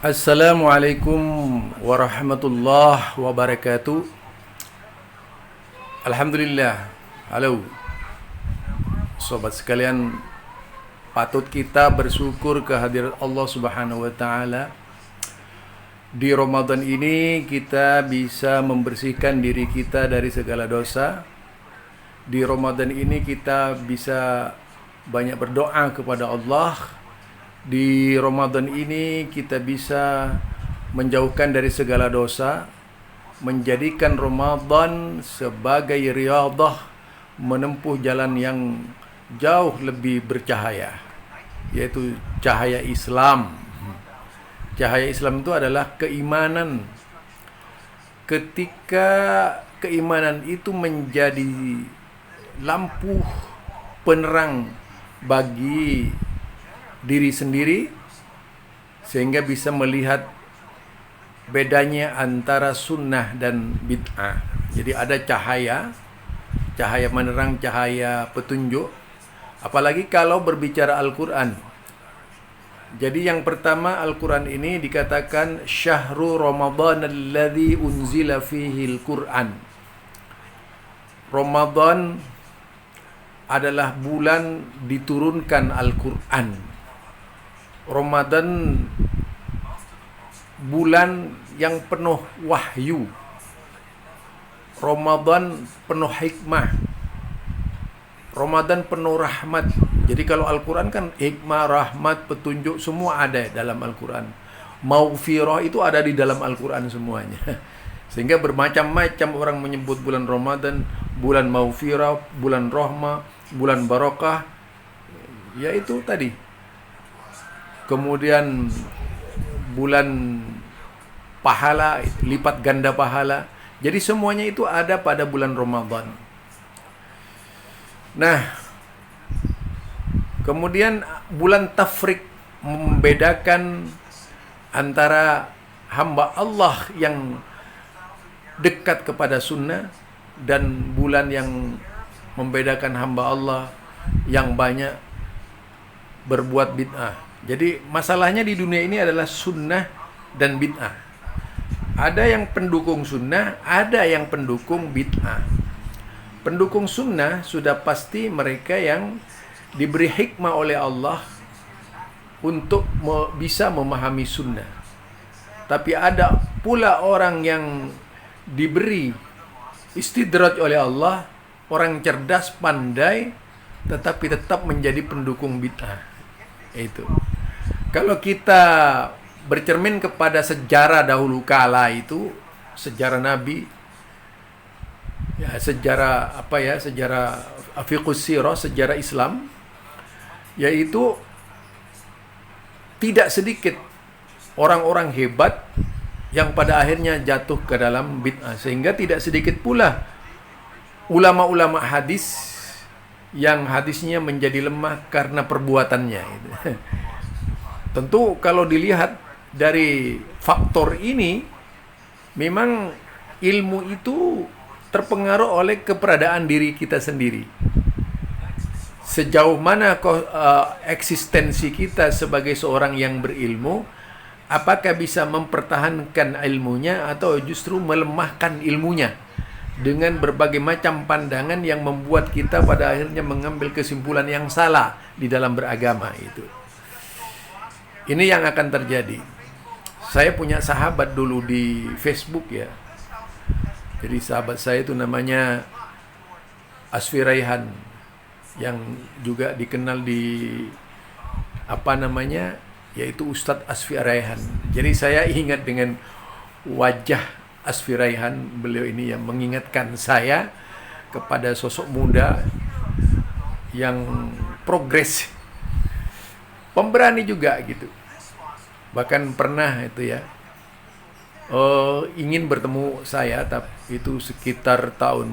Assalamualaikum warahmatullahi wabarakatuh. Alhamdulillah. Halo sobat sekalian, patut kita bersyukur kehadirat Allah Subhanahu wa taala. Di Ramadan ini kita bisa membersihkan diri kita dari segala dosa. Di Ramadan ini kita bisa banyak berdoa kepada Allah. Di Ramadan ini kita bisa menjauhkan dari segala dosa, menjadikan Ramadan sebagai riyadhah menempuh jalan yang jauh lebih bercahaya, yaitu cahaya Islam. Cahaya Islam itu adalah keimanan. Ketika keimanan itu menjadi lampu penerang bagi diri sendiri, sehingga bisa melihat bedanya antara sunnah dan bid'ah. Jadi ada cahaya menerang, cahaya petunjuk. Apalagi kalau berbicara Al-Quran. Jadi yang pertama, Al-Quran ini dikatakan Syahrul Ramadan alladzi unzila fihi Al-Quran. Ramadan adalah bulan diturunkan Al-Quran. Ramadan bulan yang penuh wahyu. Ramadan penuh hikmah. Ramadan penuh rahmat. Jadi kalau Al-Quran kan hikmah, rahmat, petunjuk semua ada dalam Al-Quran. Maghfirah itu ada di dalam Al-Quran semuanya. Sehingga bermacam-macam orang menyebut bulan Ramadan bulan maghfirah, bulan rahmah, bulan barakah. Yaitu tadi. Kemudian bulan pahala, lipat ganda pahala. Jadi semuanya itu ada pada bulan Ramadan. Nah, kemudian bulan Tafrik membedakan antara hamba Allah yang dekat kepada sunnah dan bulan yang membedakan hamba Allah yang banyak berbuat bid'ah. Jadi masalahnya di dunia ini adalah sunnah dan bid'ah. Ada yang pendukung sunnah, ada yang pendukung bid'ah. Pendukung sunnah sudah pasti mereka yang diberi hikmah oleh Allah untuk bisa memahami sunnah. Tapi ada pula orang yang diberi istidraj oleh Allah, orang cerdas, pandai, tetapi tetap menjadi pendukung bid'ah. Itu. Kalau kita bercermin kepada sejarah dahulu kala itu, sejarah Nabi, ya sejarah sejarah fiqhus sirah, sejarah Islam, yaitu tidak sedikit orang-orang hebat yang pada akhirnya jatuh ke dalam bid'ah, sehingga tidak sedikit pula ulama-ulama hadis yang hadisnya menjadi lemah karena perbuatannya. Tentu kalau dilihat dari faktor ini, memang ilmu itu terpengaruh oleh keberadaan diri kita sendiri. Sejauh mana eksistensi kita sebagai seorang yang berilmu, apakah bisa mempertahankan ilmunya atau justru melemahkan ilmunya dengan berbagai macam pandangan yang membuat kita pada akhirnya mengambil kesimpulan yang salah di dalam beragama itu. Ini yang akan terjadi. Saya punya sahabat dulu di Facebook ya. Jadi sahabat saya itu namanya Asfi Raihan, yang juga dikenal di yaitu Ustadz Asfi Raihan. Jadi saya ingat dengan wajah Asfi Raihan, beliau ini yang mengingatkan saya kepada sosok muda yang progres, pemberani juga gitu. Bahkan pernah itu ya ingin bertemu saya, tapi itu sekitar tahun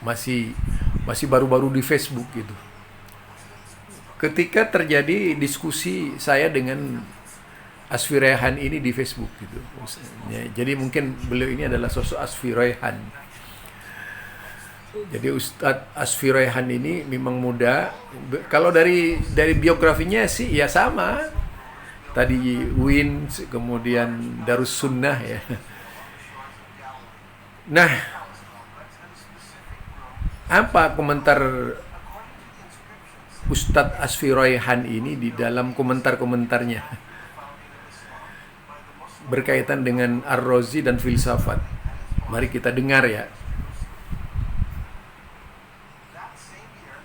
masih baru-baru di Facebook gitu. Ketika terjadi diskusi saya dengan Asfi Raihan ini di Facebook gitu. Ya, jadi mungkin beliau ini adalah sosok Asfi Raihan. Jadi Ustadz Asfi Raihan ini memang muda. Kalau dari biografinya sih ya sama. tadi UIN, kemudian Darus Sunnah ya. Nah, apa komentar Ustadz Asfi Raihan ini di dalam komentar-komentarnya berkaitan dengan Ar-Razi dan filsafat? Mari kita dengar ya.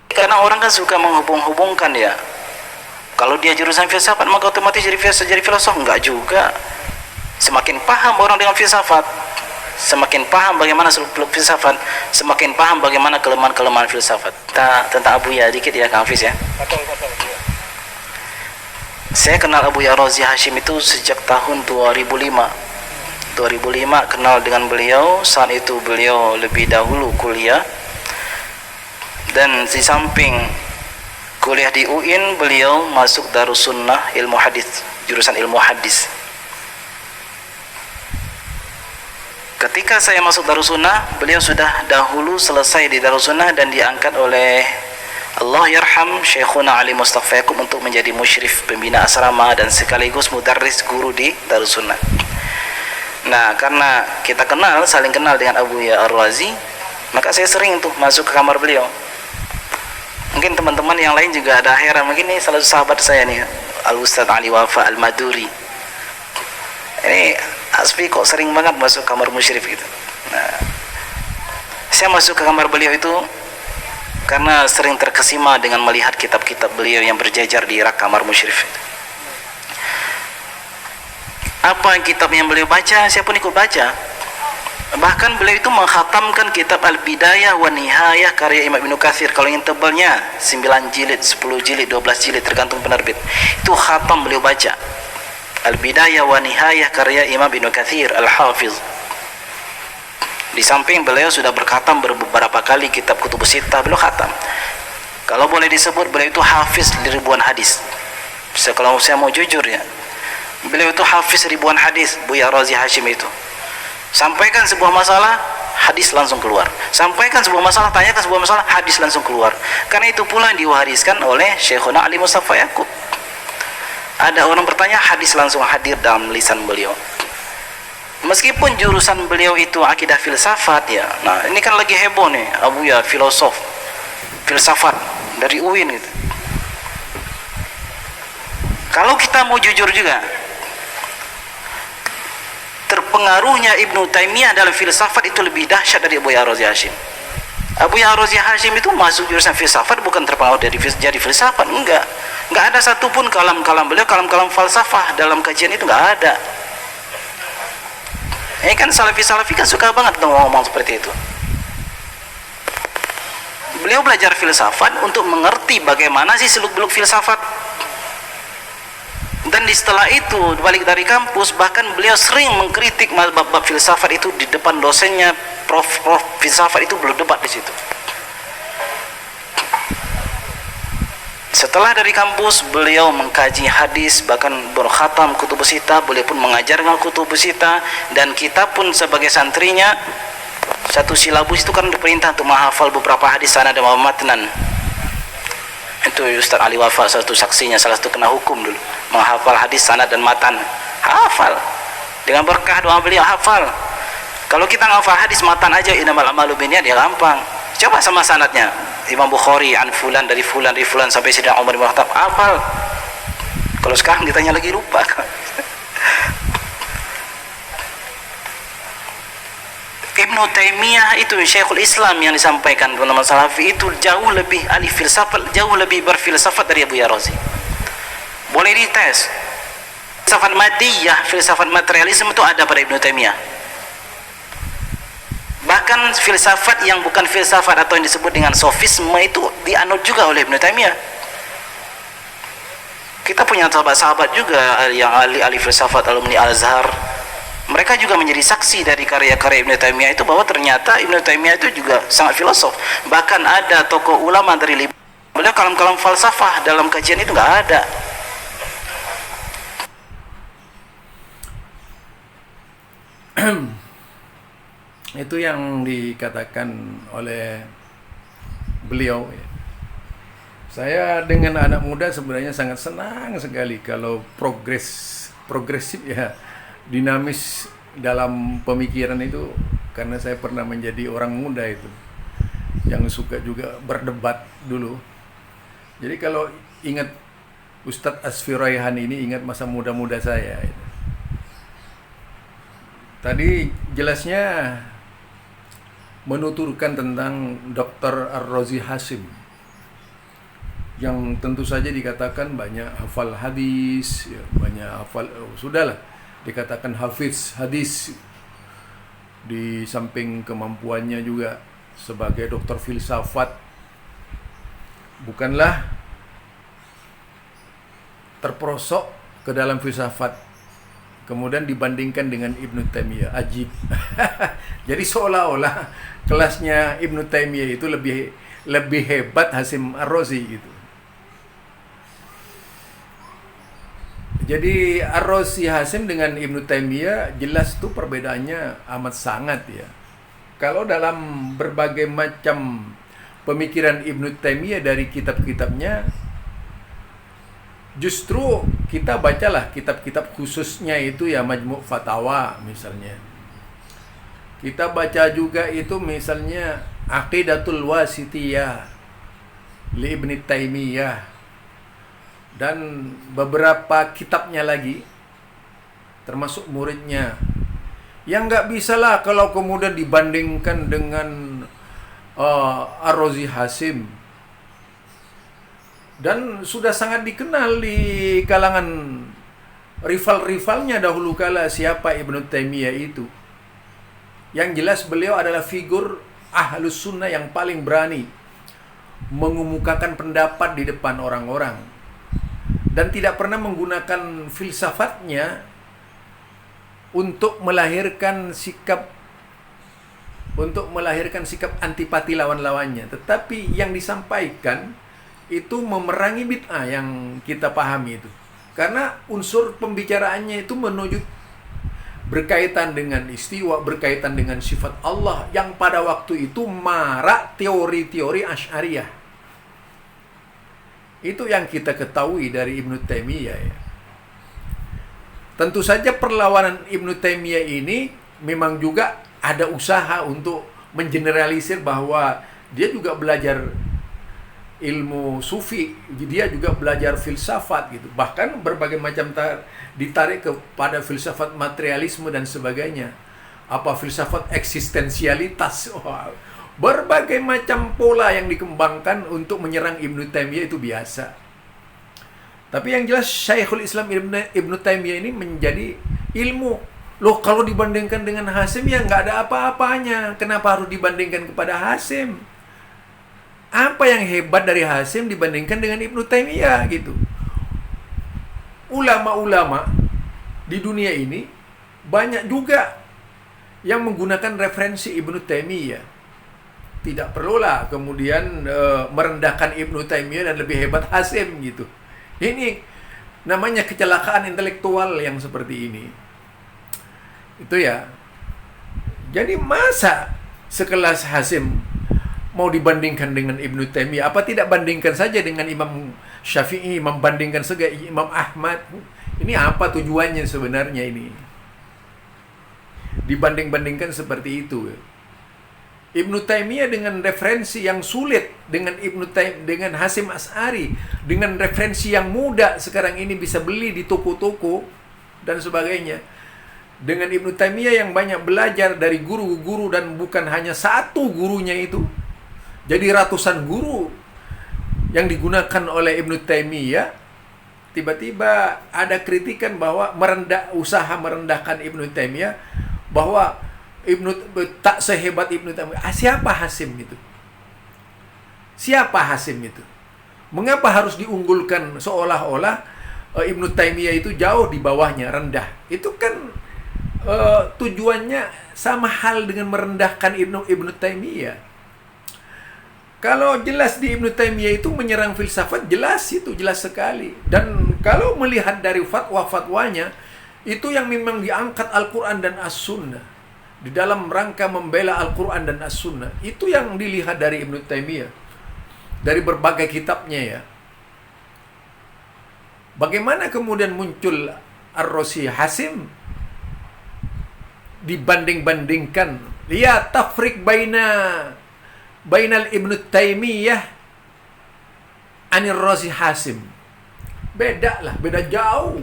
Karena orang kan suka menghubung-hubungkan ya. Kalau dia jurusan filsafat maka otomatis jadi filosof. Enggak juga. Semakin paham orang dengan filsafat, semakin paham bagaimana seluk-beluk filsafat, semakin paham bagaimana kelemahan-kelemahan filsafat. Tentang Abu Ya dikit ya Kang Hafiz ya. Saya kenal Abu Ya Razi Hashim itu sejak tahun 2005 kenal dengan beliau. Saat itu beliau lebih dahulu kuliah, dan di samping kuliah di UIN beliau masuk Darus Sunnah ilmu hadis, jurusan ilmu hadis. Ketika saya masuk Darus Sunnah, beliau sudah dahulu selesai di Darus Sunnah dan diangkat oleh Allah yarham Syekhuna Ali Mustafa Yaqub untuk menjadi musyrif pembina asrama dan sekaligus mudarris guru di Darus Sunnah. Nah, karena kita saling kenal dengan Abu Ya Ar-Razi, maka saya sering tuh masuk ke kamar beliau. Mungkin teman-teman yang lain juga ada heran, mungkin ini salah satu sahabat saya nih, Al-Ustadz Ali Wafa Al-Maduri. Ini Asfi kok sering banget masuk kamar musyrif gitu. Nah, saya masuk ke kamar beliau itu karena sering terkesima dengan melihat kitab-kitab beliau yang berjajar di rak kamar musyrif itu. Apa kitab yang beliau baca, saya pun ikut baca. Bahkan beliau itu mengkhatamkan kitab Al-Bidayah wa Nihayah karya Imam Ibnu Katsir. Kalau yang tebalnya 9 jilid, 10 jilid, 12 jilid tergantung penerbit. Itu khatam beliau baca. Al-Bidayah wa Nihayah karya Imam Ibnu Katsir Al-Hafiz. Di samping beliau sudah berkhatam beberapa kali kitab Kutubus Sittah, beliau khatam. Kalau boleh disebut beliau itu hafiz ribuan hadis. Kalau saya mau jujur ya, beliau itu hafiz ribuan hadis, Buya Razi Hashim itu. Sampaikan sebuah masalah, hadis langsung keluar. Sampaikan sebuah masalah, tanyakan sebuah masalah, hadis langsung keluar. Karena itu pula yang diwariskan oleh Syekhuna Ali Mustafa Yaqub. Ada orang bertanya, hadis langsung hadir dalam lisan beliau. Meskipun jurusan beliau itu akidah filsafat ya. Nah, ini kan lagi heboh nih, Abu Ya filosof, filsafat dari UIN gitu. Kalau kita mau jujur juga, terpengaruhnya Ibnu Taimiyah dalam filsafat itu lebih dahsyat dari Abu Ya Razi Hashim. Abu Ya Razi Hashim itu masuk jurusan filsafat bukan terpengaruh dari jadi filsafat, enggak ada satupun kalam-kalam beliau, kalam-kalam falsafah dalam kajian itu enggak ada. Ini kan salafi kan suka banget ngomong seperti itu. Beliau belajar filsafat untuk mengerti bagaimana sih seluk-beluk filsafat. Dan setelah itu balik dari kampus, bahkan beliau sering mengkritik bab-bab filsafat itu di depan dosennya, prof filsafat itu belum debat di situ. Setelah dari kampus, beliau mengkaji hadis, bahkan berkhatam Kutubus Sittah. Beliau pun mengajarkan Kutubus Sittah, dan kita pun sebagai santrinya, satu silabus itu kan diperintah untuk menghafal beberapa hadis sanad dan matnan. Itu Ustaz Ali Wafa satu saksinya, salah satu kena hukum dulu, menghafal hadis sanad dan matan. Hafal dengan berkah doa beliau, hafal. Kalau kita ngafal hadis matan aja, innamal a'malu binniyat, ya gampang. Coba sama sanadnya, Imam Bukhari an fulan dari fulan sampai Sayyidina Umar bin Khattab, hafal. Kalau sekarang ditanya lagi lupa. Ibnu Taimiyah itu Syekhul Islam yang disampaikan teman-teman salafi itu jauh lebih ahli filsafat, jauh lebih berfilsafat dari Abu Ya Razi. Boleh dites. Filsafat madiyah, filsafat materialisme itu ada pada Ibnu Taimiyah. Bahkan filsafat yang bukan filsafat atau yang disebut dengan sofisme itu dianut juga oleh Ibnu Taimiyah. Kita punya sahabat-sahabat juga yang ahli filsafat, alumni Al-Azhar. Mereka juga menjadi saksi dari karya-karya Ibnu Taimiyah itu, bahwa ternyata Ibnu Taimiyah itu juga sangat filosof. Bahkan ada tokoh ulama dari Libanon, beliau kalam-kalam falsafah dalam kajian itu nggak ada. Itu yang dikatakan oleh beliau. Saya dengan anak muda sebenarnya sangat senang sekali kalau progresif ya, dinamis dalam pemikiran itu, karena saya pernah menjadi orang muda itu yang suka juga berdebat dulu. Jadi kalau ingat Ustadz Asfi Raihan ini, ingat masa muda-muda saya. Tadi jelasnya menuturkan tentang Dr. Ar-Razi Hasim, yang tentu saja dikatakan banyak hafal hadis, ya, banyak hafal, sudahlah dikatakan hafiz hadis, di samping kemampuannya juga sebagai dokter filsafat, bukanlah terperosok ke dalam filsafat, kemudian dibandingkan dengan Ibnu Taimiyah. Ajib. Jadi seolah-olah kelasnya Ibnu Taimiyah itu lebih hebat Hasim Ar-Razi gitu. Jadi Ar-Razi Hasim dengan Ibnu Taimiyah jelas tuh perbedaannya amat sangat ya. Kalau dalam berbagai macam pemikiran Ibnu Taimiyah dari kitab-kitabnya, justru kita bacalah kitab-kitab khususnya itu ya, Majmu' Fatawa misalnya. Kita baca juga itu misalnya Aqidatul Wasithiyah li Ibnu Taimiyah, dan beberapa kitabnya lagi, termasuk muridnya, yang nggak bisa lah kalau kemudian dibandingkan dengan Ar-Razi Hasim, dan sudah sangat dikenal di kalangan rival-rivalnya dahulu kala siapa Ibnu Taimiyah itu. Yang jelas beliau adalah figur Ahlus Sunnah yang paling berani mengemukakan pendapat di depan orang-orang, dan tidak pernah menggunakan filsafatnya untuk melahirkan sikap antipati lawan-lawannya, tetapi yang disampaikan itu memerangi bid'ah yang kita pahami itu, karena unsur pembicaraannya itu menuju berkaitan dengan istiwa, berkaitan dengan sifat Allah, yang pada waktu itu marak teori-teori Asy'ariyah. Itu yang kita ketahui dari Ibnu Taimiyah ya. Tentu saja perlawanan Ibnu Taimiyah ini memang juga ada usaha untuk mengeneralisir bahwa dia juga belajar ilmu sufi, dia juga belajar filsafat gitu. Bahkan berbagai macam ditarik kepada filsafat materialisme dan sebagainya. Apa filsafat eksistensialitas. Wow. Berbagai macam pola yang dikembangkan untuk menyerang Ibnu Taimiyah itu biasa. Tapi yang jelas Syekhul Islam Ibnu Taimiyah ini menjadi ilmu. Loh, kalau dibandingkan dengan Hasim ya nggak ada apa-apanya. Kenapa harus dibandingkan kepada Hasim? Apa yang hebat dari Hasim dibandingkan dengan Ibnu Taimiyah gitu? Ulama-ulama di dunia ini banyak juga yang menggunakan referensi Ibnu Taimiyah. Tidak perlulah kemudian merendahkan Ibnu Taimiyah dan lebih hebat Hasim gitu. Ini namanya kecelakaan intelektual yang seperti ini. Itu ya. Jadi masa sekelas Hasim mau dibandingkan dengan Ibnu Taimiyah? Apa tidak bandingkan saja dengan Imam Syafi'i, membandingkan saja Imam Ahmad? Ini apa tujuannya sebenarnya ini? Dibanding-bandingkan seperti itu. Ibnu Taimiyah dengan referensi yang sulit, dengan dengan Hasim Asy'ari dengan referensi yang mudah sekarang ini bisa beli di toko-toko dan sebagainya. Dengan Ibnu Taimiyah yang banyak belajar dari guru-guru, dan bukan hanya satu gurunya itu. Jadi ratusan guru yang digunakan oleh Ibnu Taimiyah, tiba-tiba ada kritikan bahwa usaha merendahkan Ibnu Taimiyah, bahwa tak sehebat Ibnu Taimiyah. Siapa Hasim itu? Siapa Hasim itu? Mengapa harus diunggulkan seolah-olah Ibnu Taimiyah itu jauh di bawahnya, rendah? Itu kan tujuannya sama hal dengan merendahkan Ibnu Taimiyah. Kalau jelas di Ibnu Taimiyah itu menyerang filsafat, jelas sekali. Dan kalau melihat dari fatwa-fatwanya, itu yang memang diangkat Al-Quran dan As-Sunnah di dalam rangka membela Al-Quran dan As-Sunnah. Itu yang dilihat dari Ibnu Taimiyah. dari berbagai kitabnya ya. Bagaimana kemudian muncul Ar-Razi Hasim dibanding-bandingkan, lihat tafrik bainal Ibnu Taimiyah anir Razi Hasim. Beda jauh.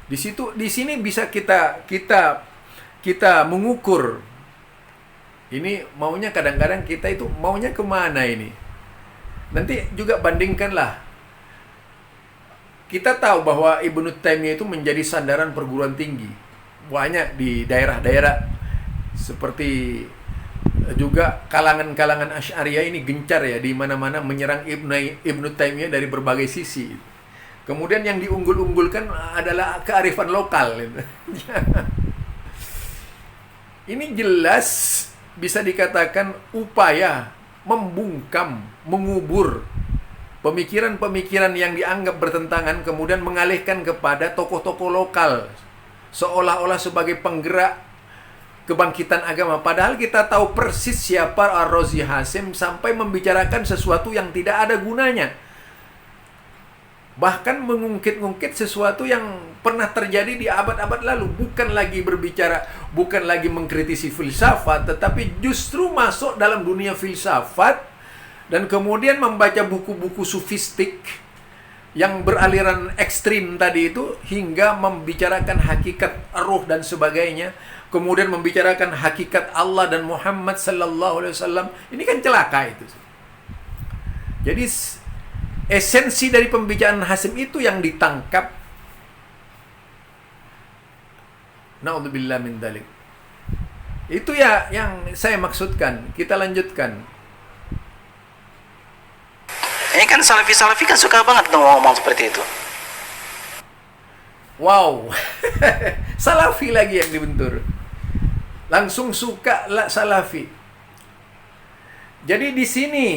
Di sini bisa kita mengukur. Ini maunya kadang-kadang kita itu maunya kemana ini? Nanti juga bandingkanlah. Kita tahu bahwa Ibnu Taimiyah itu menjadi sandaran perguruan tinggi. Banyak di daerah-daerah. Seperti juga kalangan-kalangan Asy'ariyah ini gencar ya, di mana-mana menyerang Ibnu Taimiyah dari berbagai sisi. Kemudian yang diunggul-unggulkan adalah kearifan lokal. Ini jelas bisa dikatakan upaya membungkam, mengubur pemikiran-pemikiran yang dianggap bertentangan, kemudian mengalihkan kepada tokoh-tokoh lokal seolah-olah sebagai penggerak kebangkitan agama. Padahal kita tahu persis siapa Ar-Razi Hasim sampai membicarakan sesuatu yang tidak ada gunanya. Bahkan mengungkit-ungkit sesuatu yang pernah terjadi di abad-abad lalu. Bukan lagi mengkritisi filsafat, tetapi justru masuk dalam dunia filsafat dan kemudian membaca buku-buku sufistik yang beraliran ekstrim tadi itu, hingga membicarakan hakikat ruh dan sebagainya, kemudian membicarakan hakikat Allah dan Muhammad sallallahu alaihi wasallam. Ini kan celaka itu. Jadi esensi dari pembicaraan Hasim itu yang ditangkap. Na'udzubillah min dzalik. Itu ya yang saya maksudkan. Kita lanjutkan. Ini kan salafi-salafi kan suka banget ngomong seperti itu. Wow. Salafi lagi yang dibentur. Langsung suka lah salafi. Jadi di sini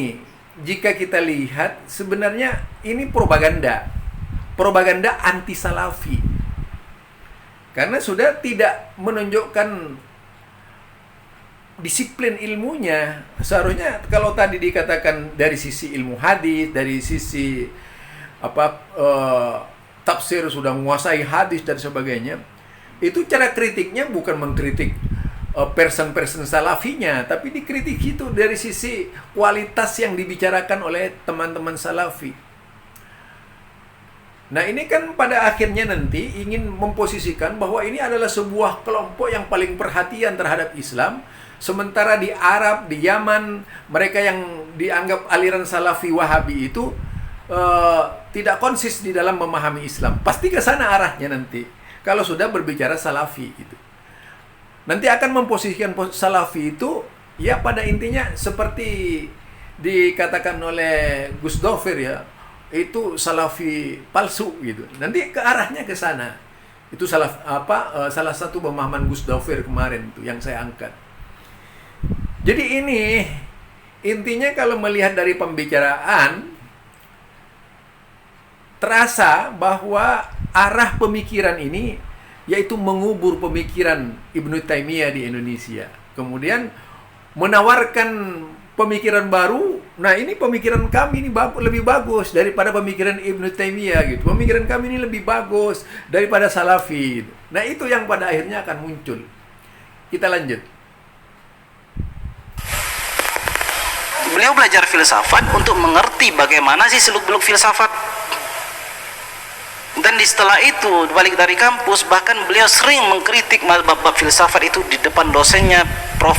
jika kita lihat, sebenarnya ini propaganda anti salafi, karena sudah tidak menunjukkan disiplin ilmunya. Seharusnya kalau tadi dikatakan dari sisi ilmu hadis, dari sisi tafsir sudah menguasai hadis dan sebagainya, itu cara kritiknya bukan mengkritik person-person salafinya, tapi dikritik itu dari sisi kualitas yang dibicarakan oleh teman-teman salafi. Nah, ini kan pada akhirnya nanti ingin memposisikan bahwa ini adalah sebuah kelompok yang paling perhatian terhadap Islam, sementara di Arab, di Yaman, mereka yang dianggap aliran salafi Wahabi itu tidak konsis di dalam memahami Islam. Pasti ke sana arahnya nanti kalau sudah berbicara salafi gitu. Nanti akan memposisikan salafi itu ya pada intinya seperti dikatakan oleh Gus Dofir ya, itu salafi palsu gitu. Nanti ke arahnya ke sana. Itu salah satu pemahaman Gus Dofir kemarin itu yang saya angkat. Jadi ini intinya kalau melihat dari pembicaraan, terasa bahwa arah pemikiran ini yaitu mengubur pemikiran Ibnu Taimiyah di Indonesia. Kemudian menawarkan pemikiran baru. Nah, ini pemikiran kami ini lebih bagus daripada pemikiran Ibnu Taimiyah gitu. Pemikiran kami ini lebih bagus daripada salafi. Nah, itu yang pada akhirnya akan muncul. Kita lanjut. Beliau belajar filsafat untuk mengerti bagaimana sih seluk-beluk filsafat. Dan setelah itu balik dari kampus, bahkan beliau sering mengkritik bab-bab filsafat itu di depan dosennya. Prof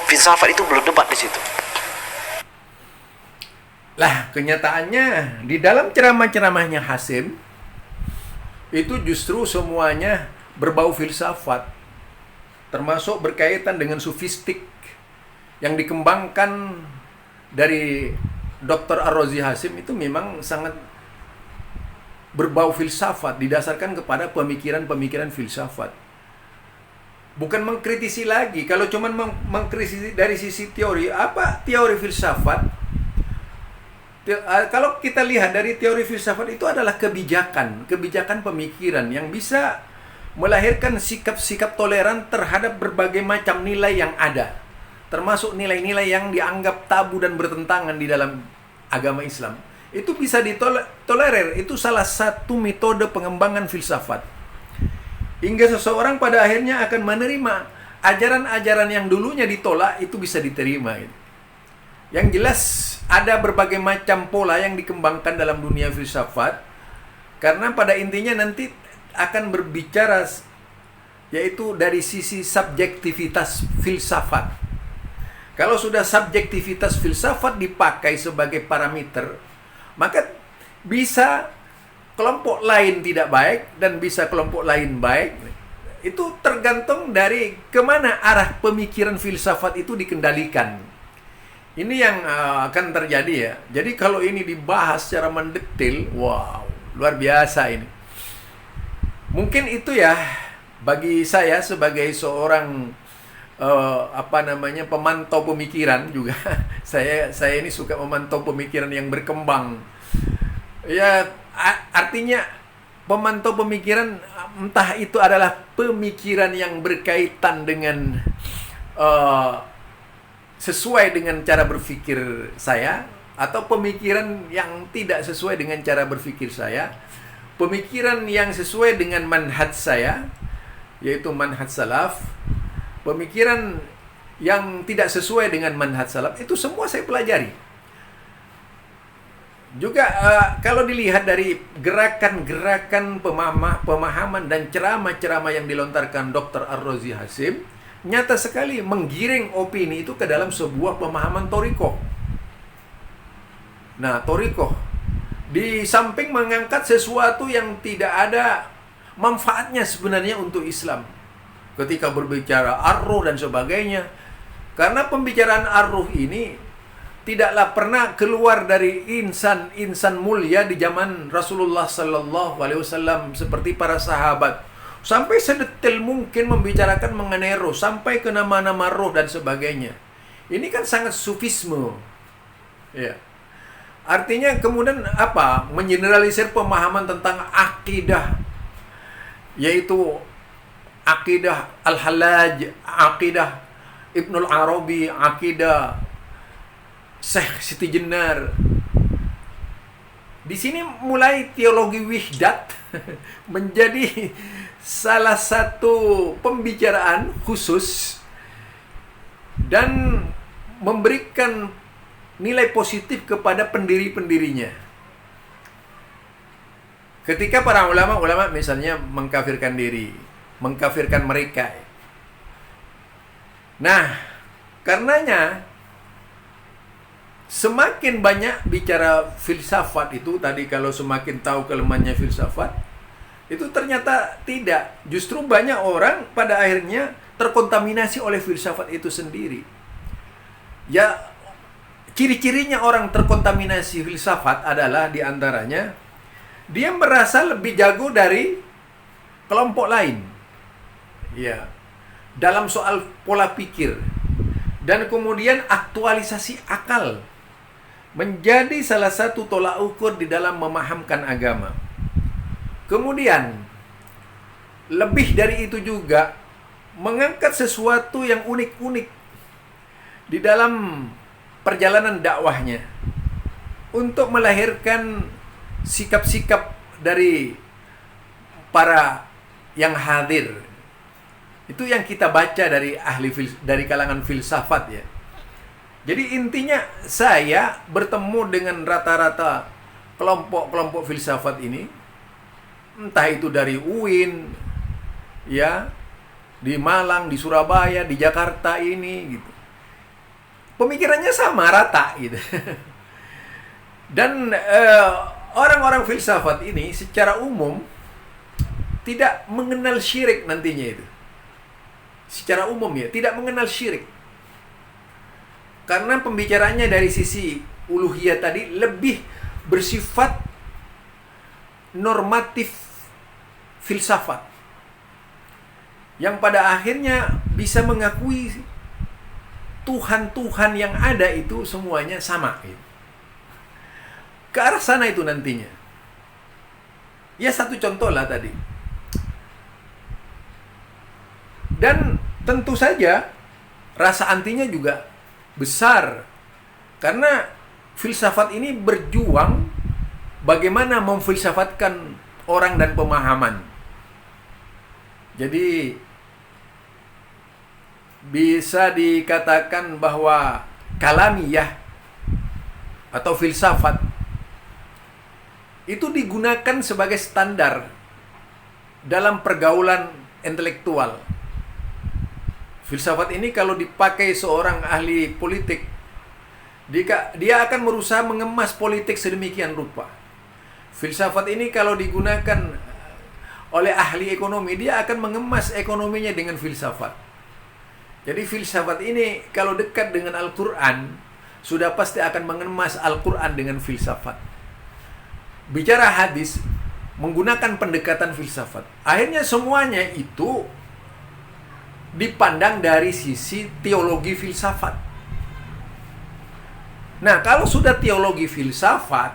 filsafat itu belum debat di situ. Lah, kenyataannya di dalam ceramah-ceramahnya Hasim itu justru semuanya berbau filsafat, termasuk berkaitan dengan sufistik yang dikembangkan dari Dr. Ar-Razi Hasim. Itu memang sangat berbau filsafat, didasarkan kepada pemikiran-pemikiran filsafat. Bukan mengkritisi lagi. Kalau cuma mengkritisi dari sisi teori, apa teori filsafat? Kalau kita lihat dari teori filsafat itu adalah kebijakan pemikiran yang bisa melahirkan sikap-sikap toleran terhadap berbagai macam nilai yang ada. termasuk nilai-nilai yang dianggap tabu dan bertentangan di dalam agama Islam, itu bisa ditolerir. Itu salah satu metode pengembangan filsafat. Hingga seseorang pada akhirnya akan menerima ajaran-ajaran yang dulunya ditolak, itu bisa diterima. Yang jelas ada berbagai macam pola yang dikembangkan dalam dunia filsafat, karena pada intinya nanti akan berbicara yaitu dari sisi subjektivitas filsafat. Kalau sudah subjektivitas filsafat dipakai sebagai parameter, maka bisa kelompok lain tidak baik dan bisa kelompok lain baik. Itu tergantung dari kemana arah pemikiran filsafat itu dikendalikan. Ini yang akan terjadi ya. Jadi kalau ini dibahas secara mendetail, wow, luar biasa ini. Mungkin itu ya bagi saya sebagai seorang pemantau pemikiran juga. saya ini suka memantau pemikiran yang berkembang. Ya, artinya pemantau pemikiran, entah itu adalah pemikiran yang berkaitan dengan sesuai dengan cara berpikir saya, atau pemikiran yang tidak sesuai dengan cara berpikir saya, pemikiran yang sesuai dengan manhaj saya, yaitu manhaj salaf, pemikiran yang tidak sesuai dengan manhaj salaf, itu semua saya pelajari. Juga kalau dilihat dari gerakan-gerakan pemahaman dan ceramah-ceramah yang dilontarkan Dr. Ar-Razi Hasim, nyata sekali menggiring opini itu ke dalam sebuah pemahaman thorikoh. Nah, thorikoh di samping mengangkat sesuatu yang tidak ada manfaatnya sebenarnya untuk Islam, ketika berbicara ar-ruh dan sebagainya. Karena pembicaraan ar-ruh ini tidaklah pernah keluar dari insan mulia di zaman Rasulullah sallallahu alaihi wasallam seperti para sahabat. Sampai sedetail mungkin membicarakan mengenai roh, sampai ke nama-nama roh dan sebagainya. Ini kan sangat sufisme. Ya. Artinya kemudian mengeneralisir pemahaman tentang akidah, yaitu akidah Al-Hallaj, akidah Ibnul Arabi, akidah Syekh Siti Jenar. Di sini mulai teologi wihdat menjadi salah satu pembicaraan khusus dan memberikan nilai positif kepada pendiri-pendirinya. Ketika para ulama misalnya mengkafirkan diri, mengkafirkan mereka. Nah, karenanya semakin banyak bicara filsafat itu tadi, kalau semakin tahu kelemahannya filsafat, itu ternyata tidak. Justru banyak orang pada akhirnya terkontaminasi oleh filsafat itu sendiri. Ya, ciri-cirinya orang terkontaminasi filsafat adalah diantaranya dia merasa lebih jago dari kelompok lain. Ya, dalam soal pola pikir. Dan kemudian aktualisasi akal menjadi salah satu tolak ukur di dalam memahamkan agama. Kemudian lebih dari itu juga mengangkat sesuatu yang unik-unik di dalam perjalanan dakwahnya untuk melahirkan sikap-sikap dari para yang hadir. Itu yang kita baca dari dari kalangan filsafat ya. Jadi intinya saya bertemu dengan rata-rata kelompok-kelompok filsafat ini, entah itu dari UIN, ya, di Malang, di Surabaya, di Jakarta ini, gitu. Pemikirannya sama, rata, gitu. Dan orang-orang filsafat ini secara umum tidak mengenal syirik nantinya itu. Secara umum ya, tidak mengenal syirik. Karena pembicaranya dari sisi uluhiyah tadi lebih bersifat normatif filsafat, yang pada akhirnya bisa mengakui Tuhan-Tuhan yang ada itu semuanya sama gitu. Ke arah sana itu nantinya. Ya, satu contoh lah tadi. Dan tentu saja rasa antinya juga besar. Karena filsafat ini berjuang bagaimana memfilsafatkan orang dan pemahaman. Jadi bisa dikatakan bahwa kalamiyah atau filsafat itu digunakan sebagai standar dalam pergaulan intelektual. Filsafat ini kalau dipakai seorang ahli politik, dia akan berusaha mengemas politik sedemikian rupa. Filsafat ini kalau digunakan oleh ahli ekonomi, dia akan mengemas ekonominya dengan filsafat. Jadi filsafat ini kalau dekat dengan Al-Quran, sudah pasti akan mengemas Al-Quran dengan filsafat. Bicara hadis, menggunakan pendekatan filsafat. Akhirnya semuanya itu dipandang dari sisi teologi filsafat. Nah, kalau sudah teologi filsafat,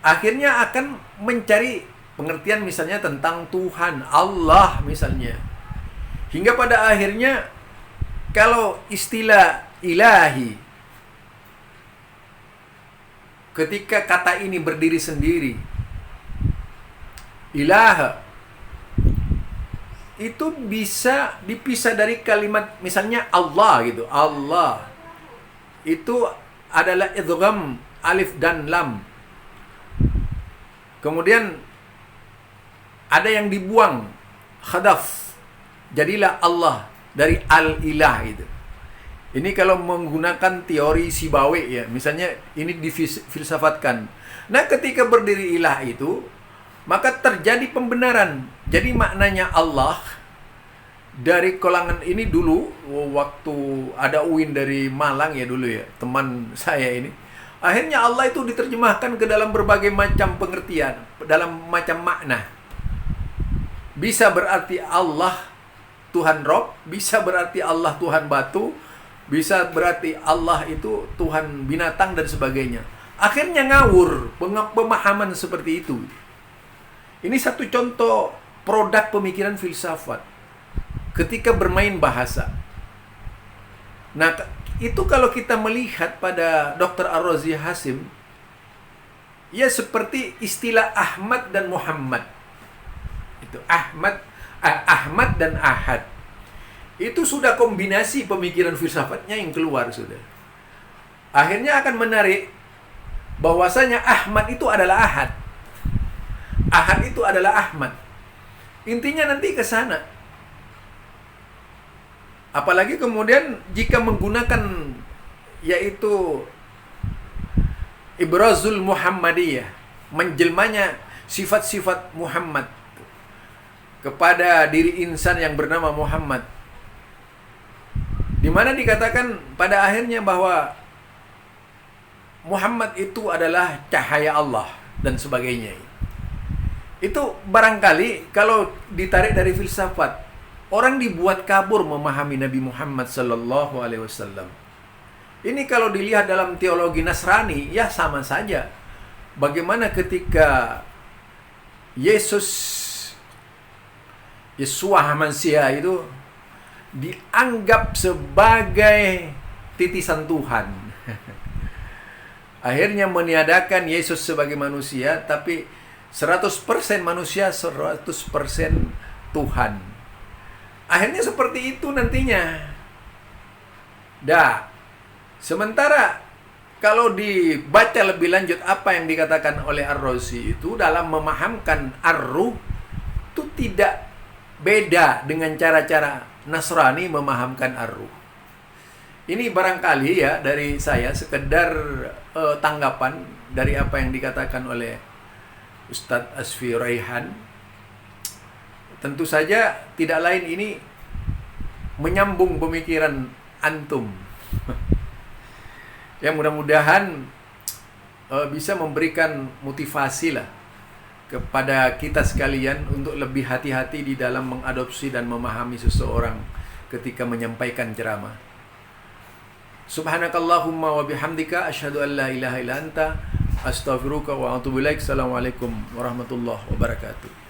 akhirnya akan mencari pengertian misalnya tentang Tuhan, Allah misalnya. Hingga pada akhirnya kalau istilah ilahi, ketika kata ini berdiri sendiri, ilah itu bisa dipisah dari kalimat misalnya Allah gitu. Allah itu adalah idgham alif dan lam. Kemudian ada yang dibuang, khadaf. Jadilah Allah dari al-ilah itu. Ini kalau menggunakan teori Sibawe ya, misalnya ini difilsafatkan. Nah, ketika berdiri ilah itu, maka terjadi pembenaran. Jadi maknanya Allah dari kalangan ini dulu, waktu ada UIN dari Malang ya dulu ya, teman saya ini. Akhirnya Allah itu diterjemahkan ke dalam berbagai macam pengertian, dalam macam makna. Bisa berarti Allah Tuhan Rob, bisa berarti Allah Tuhan batu, bisa berarti Allah itu Tuhan binatang dan sebagainya. Akhirnya ngawur pemahaman seperti itu. Ini satu contoh produk pemikiran filsafat ketika bermain bahasa. Nah, itu kalau kita melihat pada Dr. Ar-Razi Hasim, ya seperti istilah Ahmad dan Muhammad. Itu Ahmad dan Ahad. Itu sudah kombinasi pemikiran filsafatnya yang keluar sudah. Akhirnya akan menarik bahwasanya Ahmad itu adalah Ahad. Ahad itu adalah Ahmad. Intinya nanti ke sana. Apalagi kemudian jika menggunakan yaitu Ibrazul Muhammadiyah, menjelmanya sifat-sifat Muhammad kepada diri insan yang bernama Muhammad, di mana dikatakan pada akhirnya bahwa Muhammad itu adalah cahaya Allah dan sebagainya. Itu barangkali kalau ditarik dari filsafat, orang dibuat kabur memahami Nabi Muhammad sallallahu alaihi wasallam. Ini kalau dilihat dalam teologi Nasrani, ya sama saja. Bagaimana ketika Yesua Hamansia itu dianggap sebagai titisan Tuhan. Akhirnya meniadakan Yesus sebagai manusia, tapi 100% manusia, 100% Tuhan. Akhirnya seperti itu nantinya. Sementara kalau dibaca lebih lanjut apa yang dikatakan oleh Ar-Razi itu dalam memahamkan ar-ruh itu tidak beda dengan cara-cara Nasrani memahamkan ar-ruh. Ini barangkali ya dari saya sekedar tanggapan dari apa yang dikatakan oleh Ustadz Asfi Raihan. Tentu saja tidak lain ini menyambung pemikiran antum. Yang mudah-mudahan bisa memberikan motivasi lah kepada kita sekalian untuk lebih hati-hati di dalam mengadopsi dan memahami seseorang ketika menyampaikan ceramah. Subhanakallahumma wa bihamdika asyhadu an la ilaha illa anta astaghfiruka wa atubu ilaik. Assalamualaikum warahmatullahi wabarakatuh.